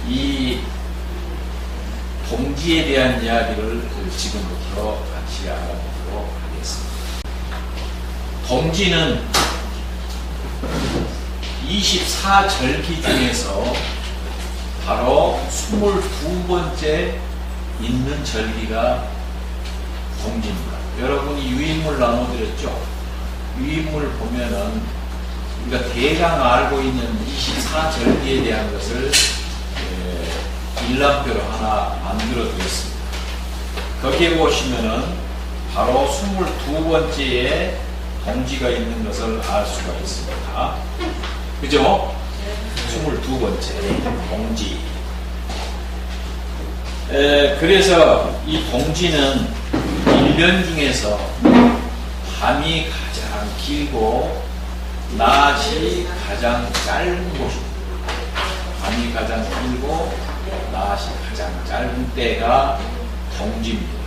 이 동지에 대한 이야기를 지금부터 같이 알아보도록 하겠습니다. 동지는 24절기 중에서 바로 22번째 있는 절기가 동지입니다. 여러분이 유인물 나눠드렸죠? 유인물 보면은 우리가 대강 알고 있는 24절기에 대한 것을 일람표로 하나 만들어 드렸습니다. 거기에 보시면은 바로 22번째에 동지가 있는 것을 알 수가 있습니다. 그죠? 22번째 동지. 그래서 이 동지는 1년 중에서 밤이 가장 길고 낮이 가장 짧은 곳입니다. 밤이 가장 길고 낮이 가장 짧은 때가 동지입니다.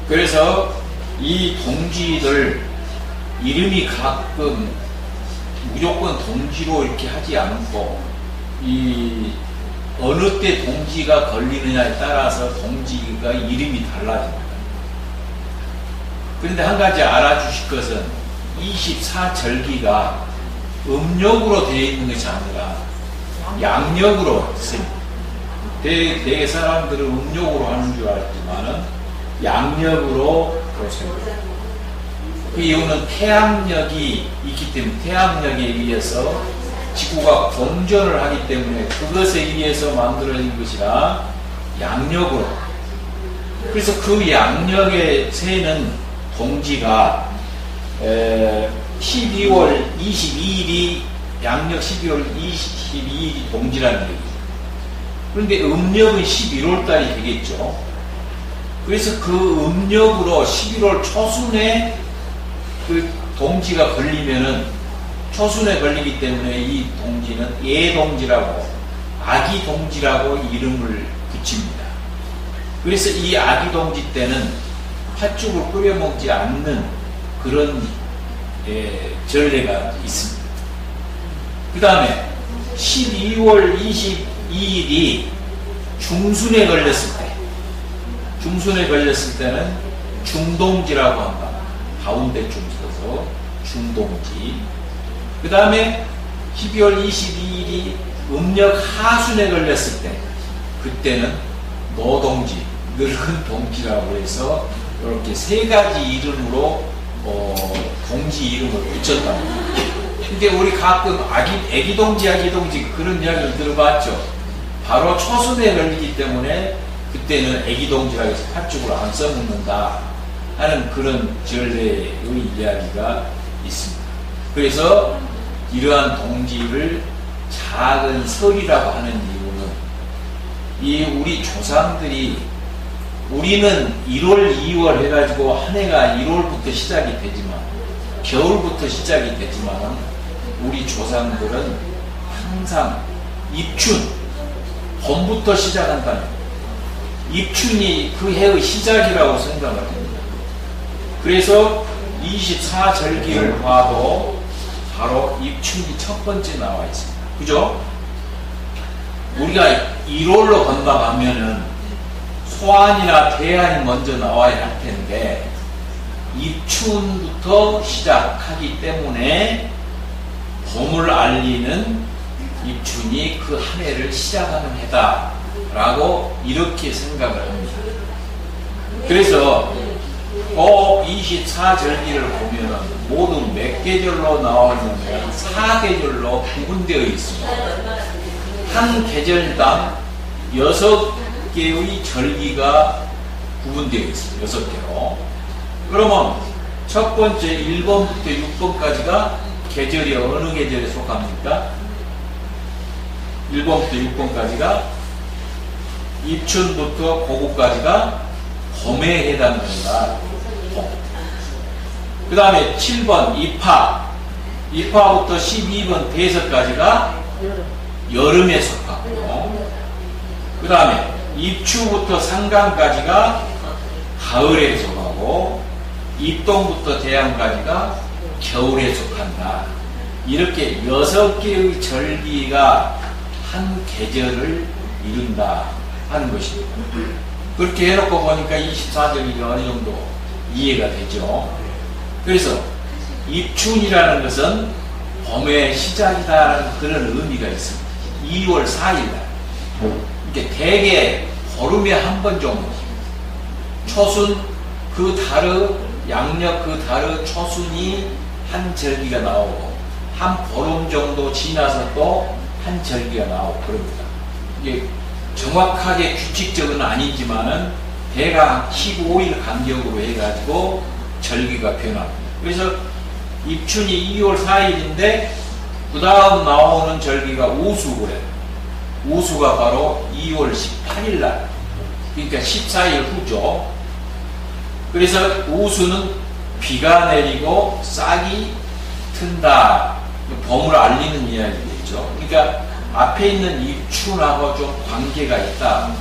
그래서 이 동지들 이름이 가끔 무조건 동지로 이렇게 하지 않고 이 어느 때 동지가 걸리느냐에 따라서 동지가 이름이 달라집니다. 그런데 한 가지 알아주실 것은 24절기가 음력으로 되어 있는 것이 아니라 양력으로 씁니다. 대개 사람들은 음력으로 하는 줄 알지만은 양력으로 씁니다. 그 이유는 태양력이 있기 때문에 태양력에 의해서 지구가 공전을 하기 때문에 그것에 의해서 만들어진 것이라 양력으로. 그래서 그 양력의 새는 동지가 12월 22일이 양력 12월 22일이 동지라는 얘기죠. 그런데 음력은 11월 달이 되겠죠. 그래서 그 음력으로 11월 초순에 그 동지가 걸리면은 초순에 걸리기 때문에 이 동지는 예동지라고 아기 동지라고 이름을 붙입니다. 그래서 이 아기 동지 때는 팥죽을 끓여 먹지 않는 그런 전례가 있습니다. 그 다음에 12월 22일이 중순에 걸렸을 때는 중동지라고 한다. 가운데 줄 서서 중동지. 그 다음에 12월 22일이 음력 하순에 걸렸을 때 그때는 노동지, 늙은 동지라고 해서 이렇게 세 가지 이름으로 동지 이름을 붙였답니다. 근데 우리 가끔 애기 동지 그런 이야기를 들어봤죠. 바로 초순에 걸리기 때문에 그때는 애기 동지라고 해서 팥죽을 안 써먹는다 하는 그런 전례의 이야기가 있습니다. 그래서 이러한 동지를 작은 설이라고 하는 이유는 이 우리 조상들이 우리는 1월, 2월 해가지고 한 해가 1월부터 시작이 되지만 겨울부터 시작이 되지만 우리 조상들은 항상 입춘, 봄부터 시작한다는 입춘이 그 해의 시작이라고 생각을 합니다. 그래서 24절기를 봐도 바로 입춘이 첫 번째 나와 있습니다. 그죠? 우리가 1월로 건다 하면은 소환이나 대안이 먼저 나와야 할 텐데 입춘부터 시작하기 때문에 봄을 알리는 입춘이 그 한 해를 시작하는 해다라고 이렇게 생각을 합니다. 그래서 24절기를 보면 모두 몇 계절로 나오냐면 4계절로 구분되어 있습니다. 한 계절당 6개의 절기가 구분되어 있습니다. 6개로. 그러면 첫 번째 1번부터 6번까지가 계절이 어느 계절에 속합니까? 1번부터 6번까지가 입춘부터 고구까지가 봄에 해당된다. 그 다음에 7번 입하부터 12번 대서까지가 여름에 속하고, 그 다음에 입추부터 상간까지가 가을에 속하고, 입동부터 대양까지가 겨울에 속한다. 이렇게 6개의 절기가 한 계절을 이룬다 하는 것입니다. 그렇게 해놓고 보니까 24절기가 어느 정도 이해가 되죠. 그래서 입춘이라는 것은 봄의 시작이다라는 그런 의미가 있습니다. 2월 4일날 이렇게 대개 보름에 한 번 정도 초순 그 달의 양력 그 달의 초순이 한 절기가 나오고 한 보름 정도 지나서 또 한 절기가 나오고 그럽니다. 이게 정확하게 규칙적은 아니지만은 대강 15일 간격으로 해가지고 절기가 변합니다. 그래서 입춘이 2월 4일인데 그 다음 나오는 절기가 우수고래. 우수가 바로 2월 18일 날, 그러니까 14일 후죠. 그래서 우수는 비가 내리고 싹이 튼다, 봄을 알리는 이야기겠죠. 그러니까 앞에 있는 입춘하고 좀 관계가 있다.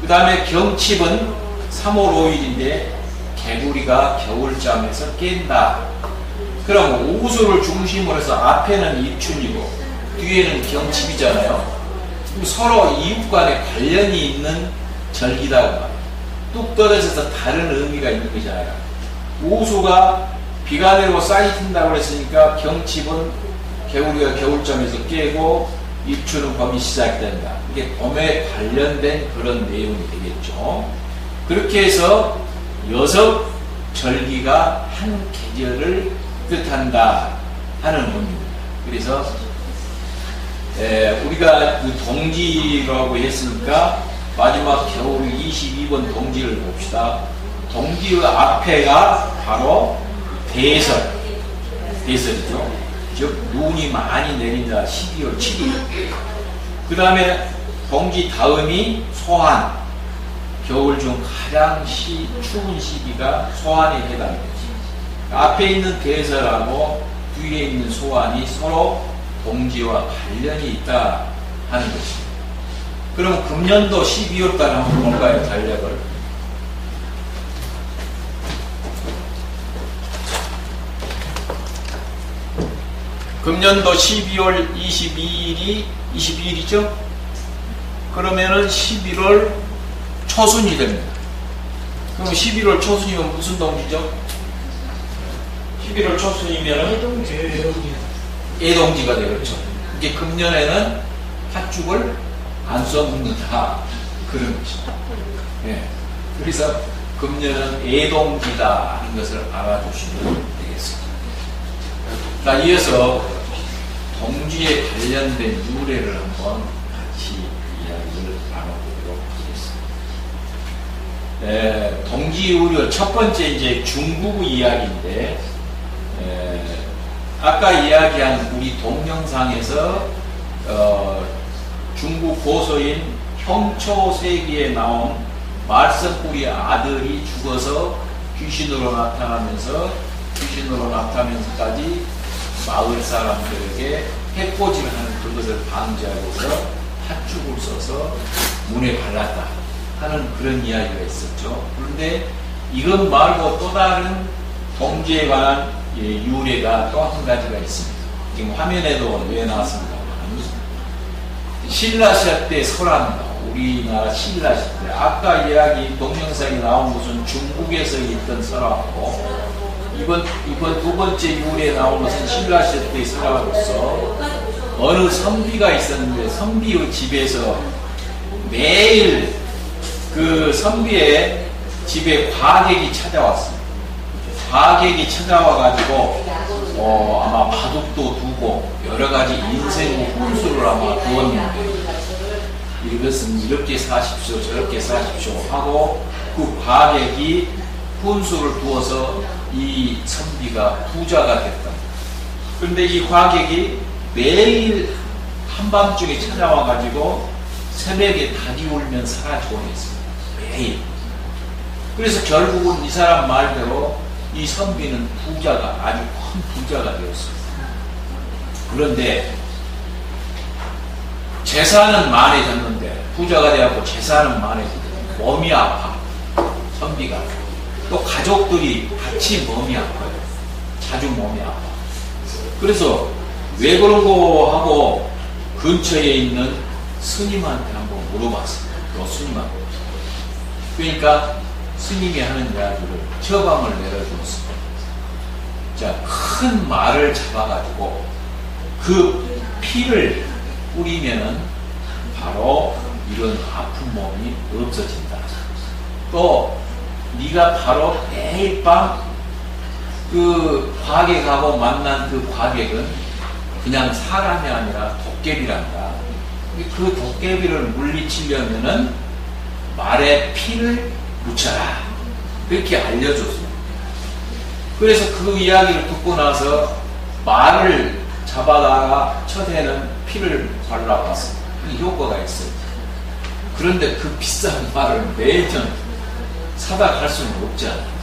그 다음에 경칩은 3월 5일인데 개구리가 겨울잠에서 깬다. 그럼 우수를 중심으로 해서 앞에는 입춘이고 뒤에는 경칩이잖아요. 서로 이웃 간에 관련이 있는 절기다. 뚝 떨어져서 다른 의미가 있는 거잖아요. 우수가 비가 내리고 싹이 튼다고 했으니까 경칩은 개구리가 겨울잠에서 깨고 입춘은 봄이 시작된다. 이게 봄에 관련된 그런 내용이 되겠죠. 그렇게 해서 6 절기가 한 계절을 뜻한다 하는 의미입니다. 그래서 우리가 그 동지라고 했으니까 마지막 겨울 22번 동지를 봅시다. 동지의 앞에가 바로 대설이죠. 즉 눈이 많이 내린다. 12월 7일. 그 다음에 동지 다음이 소환. 겨울 중 가장 추운 시기가 소환에 해당됩니다. 앞에 있는 대설하고 뒤에 있는 소환이 서로 동지와 관련이 있다 하는 것입니다. 그럼 금년도 12월달 한번 볼까요? 달력을. 금년도 12월 22일이죠? 그러면은 11월 초순이 됩니다. 그럼 11월 초순이면 무슨 동지죠? 11월 초순이면은 애동지가 되겠죠. 이게 금년에는 팥죽을 안 써먹는다. 그런 것입니다. 예. 그래서 금년은 애동지다 하는 것을 알아두시면 되겠습니다. 자, 이어서 동지에 관련된 유래를 한번 같이 이야기를 나눠보도록 하겠습니다. 동지 우려 첫 번째 이제 중국 이야기인데, 아까 이야기한 우리 동영상에서 중국 고서인 형초세기에 나온 말썽꾸리 아들이 죽어서 귀신으로 나타나면서까지 마을 사람들에게 해코지를 하는 그것을 방지하기 위해서 팥죽을 써서 문에 발랐다 하는 그런 이야기가 있었죠. 그런데 이것 말고 또 다른 동지에 관한 유래가 또 한 가지가 있습니다. 지금 화면에도 내놨습니다만 신라시아 때 설합니다. 우리나라 신라시아 때 아까 이야기 동영상이 나온 것은 중국에서 있던 설하고 이번 두 번째 유래에 나온 것은 신라시아 때의 설화로서 어느 선비가 있었는데 선비의 집에서 매일 그 선비의 집에 과객이 찾아왔습니다. 과객이 찾아와가지고 아마 바둑도 두고 여러가지 인생 훈수를 아마 두었는데 이것은 이렇게 사십시오 저렇게 사십시오 하고 그 과객이 훈수를 두어서 이 선비가 부자가 됐다. 그런데 이 과객이 매일 한밤중에 찾아와가지고 새벽에 닭이 울면 사라지고 했습니다. 매일. 그래서 결국은 이 사람 말대로 이 선비는 부자가 아주 큰 부자가 되었습니다. 그런데 재산은 많아졌는데 부자가 되었고 재산은 많아졌는데 몸이 아파. 선비가. 또 가족들이 같이 몸이 아파요. 자주 몸이 아파. 그래서 왜 그런 거 하고 근처에 있는 스님한테 한번 물어봤습니다. 스님한테. 그러니까 스님이 하는 이야기를 처방을 내려줬습니다. 자, 큰 말을 잡아가지고 그 피를 뿌리면은 바로 이런 아픈 몸이 없어진다. 또 네가 바로 매일 밤 그 과객하고 만난 그 과객은 그냥 사람이 아니라 도깨비란다. 그 도깨비를 물리치려면은 말에 피를 묻혀라. 그렇게 알려줬습니다. 그래서 그 이야기를 듣고 나서 말을 잡아다가 첫해는 피를 발라봤습니다. 그 효과가 있어요. 그런데 그 비싼 말을 매년 사다 갈 수는 없잖아요.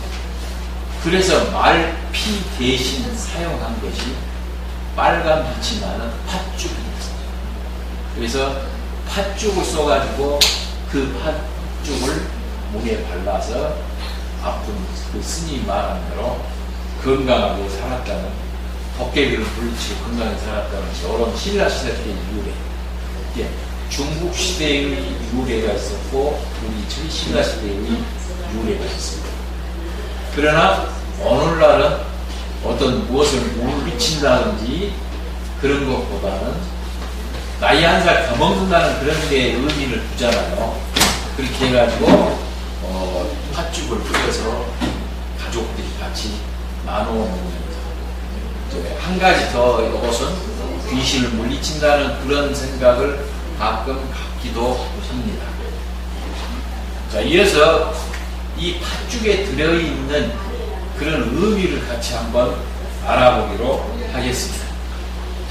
그래서 말피 대신 사용한 것이 빨간 빛이 나는 팥죽이었어요. 그래서 팥죽을 써가지고 그 팥죽을 목에 발라서 아픈 그 스님이 말한 대로 건강하게 살았다는, 도깨비를 물리치고 건강하게 살았다는 이런 신라시대 때의 유래, 중국 시대의 유래가 있었고 우리 저희 신라시대의 유래가 있습니다. 그러나 오늘날은 어떤 무엇을 물리친다든지 그런 것보다는 나이 한 살 더 먹는다는 그런 데 의미를 두잖아요. 그렇게 해가지고 팥죽을 뿌려서 가족들이 같이 나눠 먹는, 한 가지 더 이것은 귀신을 물리친다는 그런 생각을 가끔 갖기도 합니다. 자, 이어서 이 팥죽에 들어있는 그런 의미를 같이 한번 알아보기로 하겠습니다.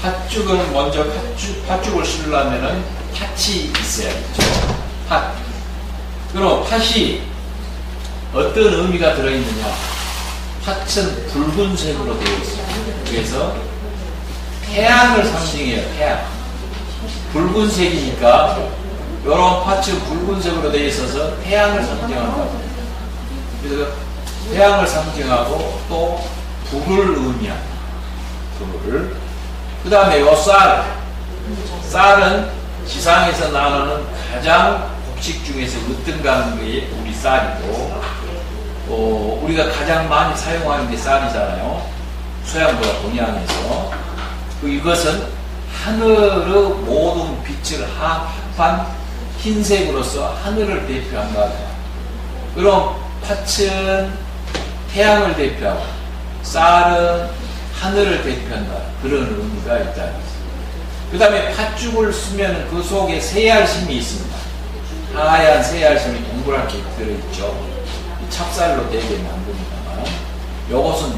팥죽은 먼저 팥죽을 쓰려면은 팥이 있어야겠죠. 팥. 그럼 팥이 어떤 의미가 들어있느냐? 팥은 붉은색으로 되어 있습니다. 그래서 태양을 상징해요. 태양. 붉은색이니까 이런 팥은 붉은색으로 되어 있어서 태양을 상징한다. 그래서 태양을 상징하고 또 불을 의미합니다. 불을. 그 다음에 요 쌀은 지상에서 나누는 가장 곡식 중에서 으뜸가는 게 우리 쌀이고, 우리가 가장 많이 사용하는 게 쌀이잖아요. 서양보다 동양에서. 이것은 하늘의 모든 빛을 합한 흰색으로서 하늘을 대표한다. 그럼 팥은 태양을 대표하고 쌀은 하늘을 대표한다. 그런 의미가 있다. 그 다음에 팥죽을 쓰면 그 속에 새알심이 있습니다. 하얀 새알심이 동그랗게 들어있죠. 찹쌀로 되게 만듭니다만 이것은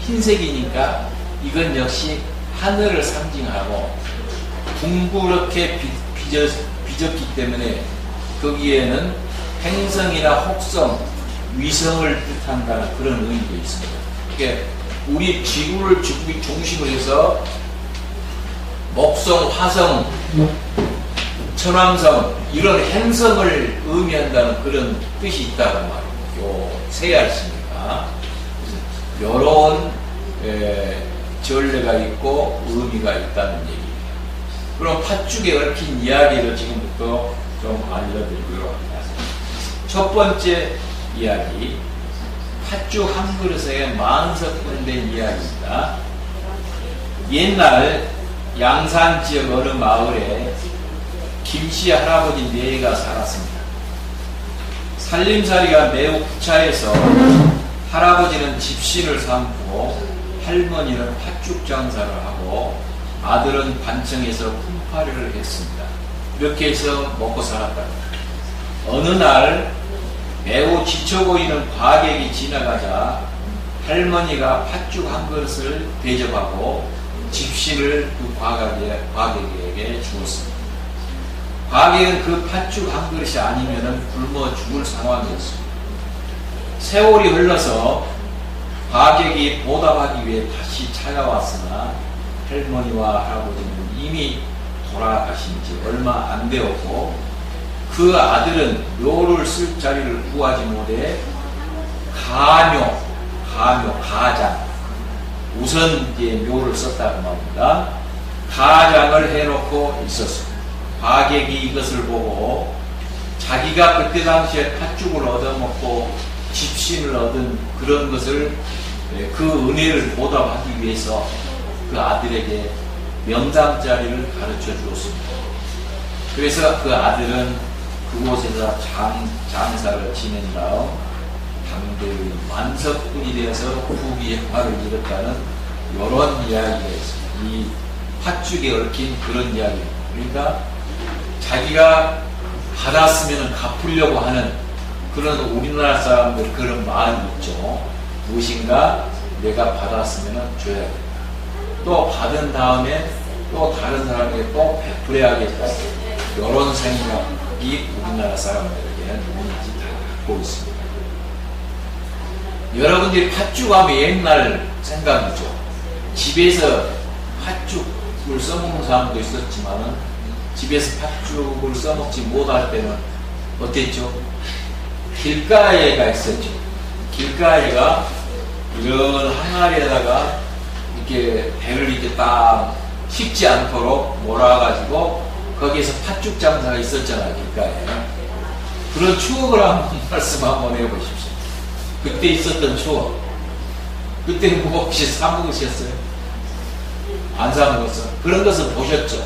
흰색이니까 이건 역시 하늘을 상징하고 둥그렇게 빚었기 때문에 거기에는 행성이나 혹성, 위성을 뜻한다는 그런 의미도 있습니다. 그러니까 우리 지구를 중심으로 해서 목성, 화성, 천왕성 이런 행성을 의미한다는 그런 뜻이 있다는 말이에요. 새알씨니까 여러 전례가 있고 의미가 있다는 얘기입니다. 그럼 팥죽에 얽힌 이야기를 지금부터 좀 알려드리도록 합니다. 첫 번째 이야기, 팥죽 한 그릇에 만석분된 이야기입니다. 옛날 양산 지역 어느 마을에 김씨 할아버지 네가 살았습니다. 살림살이가 매우 구차해서 할아버지는 집시를 삼고 할머니는 팥죽 장사를 하고 아들은 반청에서 품팔이를 했습니다. 이렇게 해서 먹고 살았다. 어느 날 매우 지쳐 보이는 과객이 지나가자 할머니가 팥죽 한 그릇을 대접하고 집시를 그 과객에게 주었습니다. 과객은 그 팥죽 한 그릇이 아니면 굶어 죽을 상황이었습니다. 세월이 흘러서 과객이 보답하기 위해 다시 찾아왔으나 할머니와 할아버지는 이미 돌아가신 지 얼마 안 되었고 그 아들은 묘를 쓸 자리를 구하지 못해 가장 우선 이제 묘를 썼다고 합니다. 가장을 해놓고 있었습니다. 과객이 이것을 보고 자기가 그때 당시에 팥죽을 얻어먹고 집신을 얻은 그런 것을 그 은혜를 보답하기 위해서 그 아들에게 명당자리를 가르쳐 주었습니다. 그래서 그 아들은 그곳에서 장사를 지낸 다음 당대의 만석군이 되어서 부귀영화를 이뤘다는 이런 이야기가 있습니다. 이 팥죽에 얽힌 그런 이야기입니다. 그러니까 자기가 받았으면 갚으려고 하는 그런 우리나라 사람들 그런 마음이 있죠. 무엇인가 내가 받았으면 줘야 된다. 또 받은 다음에 또 다른 사람에게 또 베풀어야겠다. 이런 생각이 우리나라 사람들에게는 누구든지 다 갖고 있습니다. 여러분들이 팥죽하면 옛날 생각이죠. 집에서 팥죽을 써먹는 사람도 있었지만은 집에서 팥죽을 써먹지 못할 때는 어땠죠? 길가에가 있었죠. 길가에가 이런 항아리에다가 이렇게 배를 이렇게 딱 식지 않도록 몰아가지고 거기에서 팥죽 장사가 있었잖아요. 길가에. 그런 추억을 한번 말씀 한번 해보십시오. 그때 있었던 추억. 그때는 뭐 혹시 사 먹으셨어요? 안 사 먹었어? 그런 것은 보셨죠?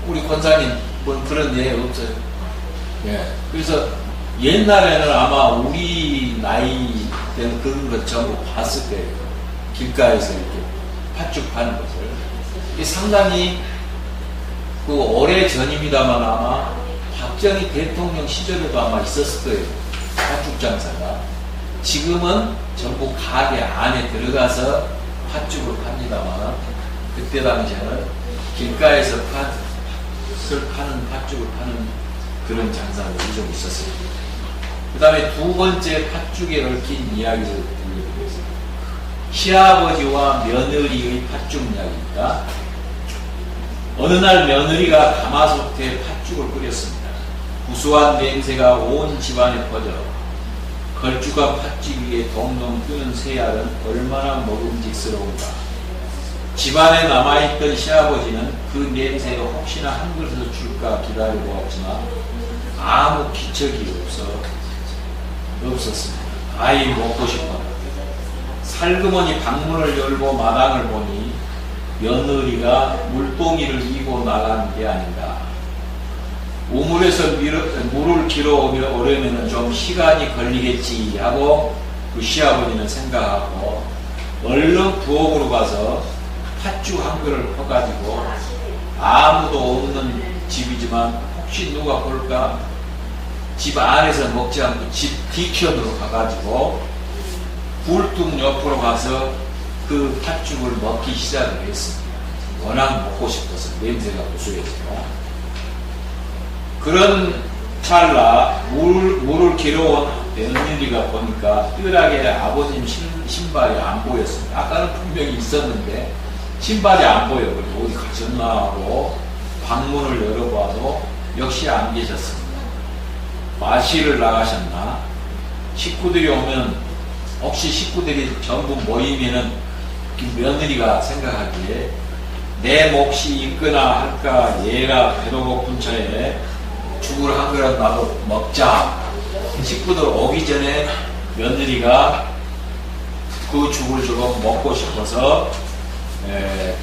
우리 권사님 뭐 그런 예 없어요. 예. 그래서 옛날에는 아마 우리 나이 때는 그런 것 전부 봤을 거예요. 길가에서 이렇게 팥죽 파는 것을. 이게 상당히 그 오래 전입니다만 아마 박정희 대통령 시절에도 아마 있었을 거예요. 팥죽 장사가. 지금은 전부 가게 안에 들어가서 팥죽을 팝니다만 그때 당시에는 길가에서 파는 팥죽을 파는 그런 장사들이 좀 있었어요. 그 다음에 두 번째 팥죽에 얽힌 이야기를 들려드리겠습니다. 시아버지와 며느리의 팥죽 이야기입니다. 어느 날 며느리가 가마솥에 팥죽을 끓였습니다. 구수한 냄새가 온 집안에 퍼져 걸쭉한 팥죽 위에 동동 뜨는 새알은 얼마나 먹음직스러운가. 집안에 남아있던 시아버지는 그 냄새가 혹시나 한 그릇을 줄까 기다려보았지만 아무 기척이 없었습니다. 아이 먹고 싶어. 살그머니 방문을 열고 마당을 보니 며느리가 물동이를 이고 나가는 게 아닌가. 우물에서 물을 길어오려면 좀 시간이 걸리겠지 하고 그 시아버지는 생각하고 얼른 부엌으로 가서 팥죽 한 그릇을 퍼가지고 아무도 없는 집이지만 혹시 누가 볼까 집 안에서 먹지 않고 집 뒤편으로 가가지고 굴뚝 옆으로 가서 그 팥죽을 먹기 시작을 했습니다. 워낙 먹고 싶어서 냄새가 고소해서요. 그런 찰나 물을 길어온 며느리가 보니까 뜰하게 아버님 신발이 안 보였습니다. 아까는 분명히 있었는데 신발이 안 보여. 그리고 어디 가셨나 하고 방문을 열어봐도 역시 안 계셨습니다. 마실을 나가셨나? 식구들이 오면 혹시 식구들이 전부 모이면은 그 며느리가 생각하기에 내 몫이 있거나 할까 얘가 배도 고픈 차에 죽을 한 그릇 나도 먹자. 식구들 오기 전에 며느리가 그 죽을 조금 먹고 싶어서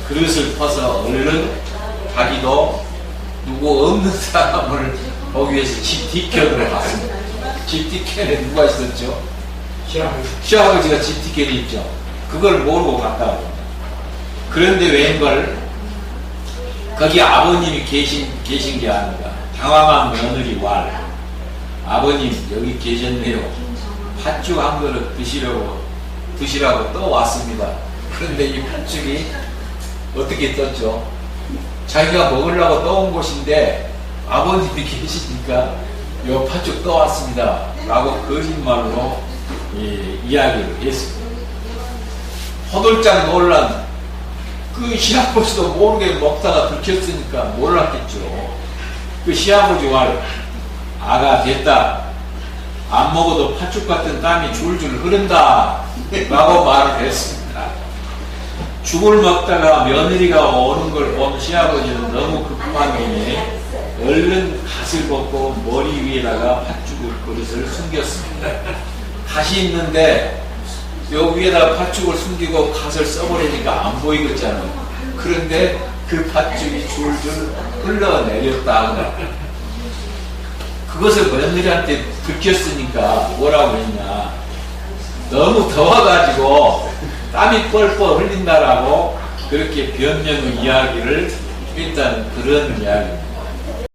그릇을 퍼서 얼른 자기도 누구 없는 사람을 보기 위해서 집 뒤편으로 갔습니다. 집 뒤편에 누가 있었죠? 시아버지가 집 뒤편에 있죠. 그걸 모르고 갔다고. 그런데 웬걸 거기 아버님이 계신 게 아닌가. 당황한 며느리 왈. 아버님 여기 계셨네요. 팥죽 한 그릇 드시라고 떠왔습니다. 그런데 이 팥죽이 어떻게 떴죠? 자기가 먹으려고 떠온 곳인데 아버님이 계시니까 요 팥죽 떠왔습니다 라고 거짓말로 이야기를 했습니다. 호들짝 놀란 그 시아버지도 모르게 먹다가 들켰으니까 몰랐겠죠. 그 시아버지 왈 아가 됐다. 안 먹어도 팥죽 같은 땀이 줄줄 흐른다 라고 말을 했습니다. 죽을 먹다가 며느리가 오는 걸 본 시아버지는 너무 급한 놈에 얼른 갓을 벗고 머리 위에다가 팥죽을 그릇을 숨겼습니다. 갓이 있는데 요 위에다 팥죽을 숨기고 갓을 써버리니까 안 보이겠잖아. 그런데 그 팥죽이 줄줄 흘러내렸다. 그것을 며느리한테 들켰으니까 뭐라고 했냐. 너무 더워가지고 땀이 뻘뻘 흘린다라고 그렇게 변명 이야기를 했다는 그런 이야기입니다.